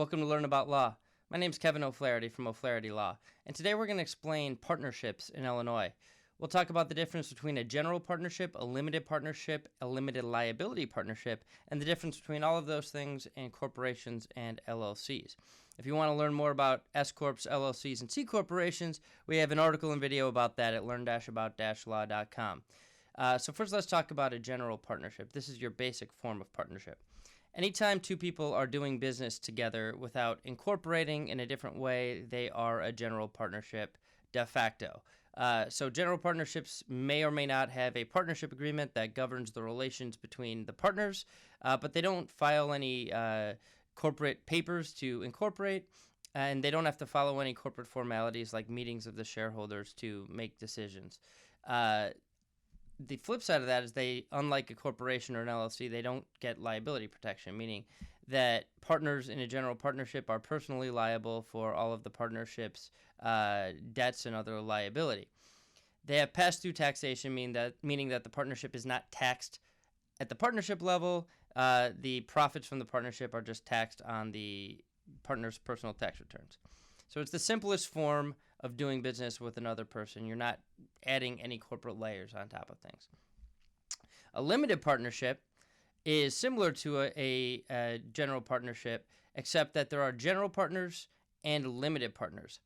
Welcome to Learn About Law. My name is Kevin O'Flaherty from O'Flaherty Law, and today we're going to explain partnerships in Illinois. We'll talk about the difference between a general partnership, a limited liability partnership, and the difference between all of those things and corporations and LLCs. If you want to learn more about S-Corps, LLCs, and C corporations, we have an article and video about that at learn-about-law.com. So first, let's talk about a general partnership. This is your basic form of partnership. Anytime two people are doing business together without incorporating in a different way, they are a general partnership de facto. So general partnerships may or may not have a partnership agreement that governs the relations between the partners, but they don't file any corporate papers to incorporate, and they don't have to follow any corporate formalities like meetings of the shareholders to make decisions. The flip side of that is unlike a corporation or an LLC, they don't get liability protection, meaning that partners in a general partnership are personally liable for all of the partnership's debts and other liability. They have pass-through taxation, meaning that the partnership is not taxed at the partnership level. The profits from the partnership are just taxed on the partner's personal tax returns. So it's the simplest form of doing business with another person. You're not adding any corporate layers on top of things. A limited partnership is similar to a general partnership, except that there are general partners and limited partners.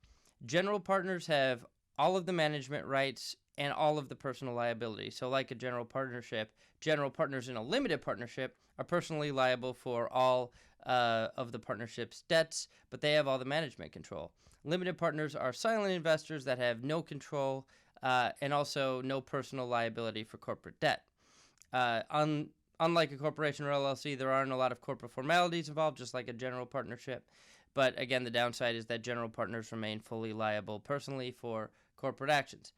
General partners have all of the management rights and all of the personal liability. So like a general partnership, general partners in a limited partnership are personally liable for all of the partnership's debts, but they have all the management control. Limited partners are silent investors that have no control and also no personal liability for corporate debt. Unlike a corporation or LLC, there aren't a lot of corporate formalities involved, just like a general partnership. But again, the downside is that general partners remain fully liable personally for corporate actions.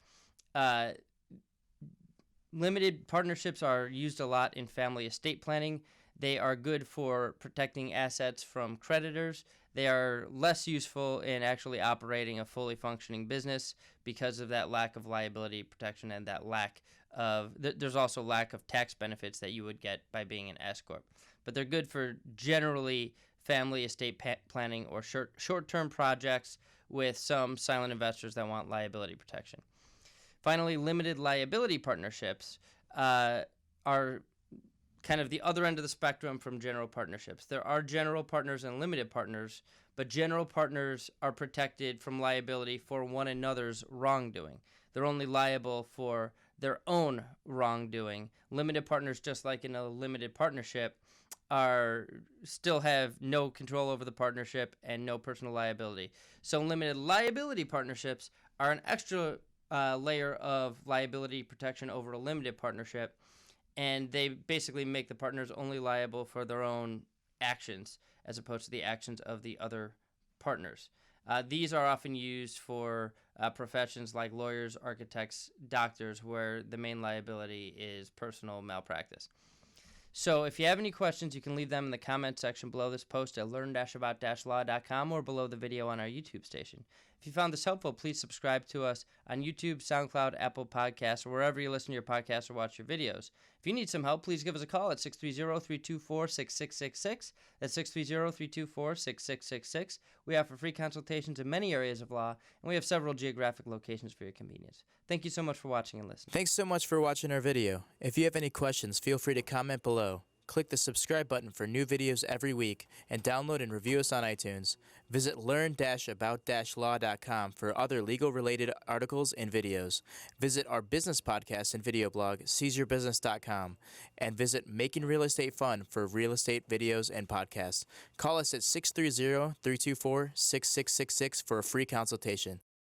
Limited partnerships are used a lot in family estate planning. They are good for protecting assets from creditors. They are less useful in actually operating a fully functioning business because of that lack of liability protection and that lack of, there's also lack of tax benefits that you would get by being an S-Corp. But they're good for generally family estate planning or short-term projects with some silent investors that want liability protection. Finally, limited liability partnerships are kind of the other end of the spectrum from general partnerships. There are general partners and limited partners, but general partners are protected from liability for one another's wrongdoing. They're only liable for their own wrongdoing. Limited partners, just like in a limited partnership, still have no control over the partnership and no personal liability. So limited liability partnerships are an extra layer of liability protection over a limited partnership, and they basically make the partners only liable for their own actions as opposed to the actions of the other partners. These are often used for professions like lawyers, architects, doctors, where the main liability is personal malpractice. So if you have any questions, you can leave them in the comment section below this post at learn-about-law.com or below the video on our YouTube station. If you found this helpful, please subscribe to us on YouTube, SoundCloud, Apple Podcasts, or wherever you listen to your podcasts or watch your videos. If you need some help, please give us a call at 630-324-6666. That's 630-324-6666. We offer free consultations in many areas of law, and we have several geographic locations for your convenience. Thank you so much for watching and listening. Thanks so much for watching our video. If you have any questions, feel free to comment below. Click the subscribe button for new videos every week, and download and review us on iTunes. Visit learn-about-law.com for other legal-related articles and videos. Visit our business podcast and video blog, seizeyourbusiness.com, and visit Making Real Estate Fun for real estate videos and podcasts. Call us at 630-324-6666 for a free consultation.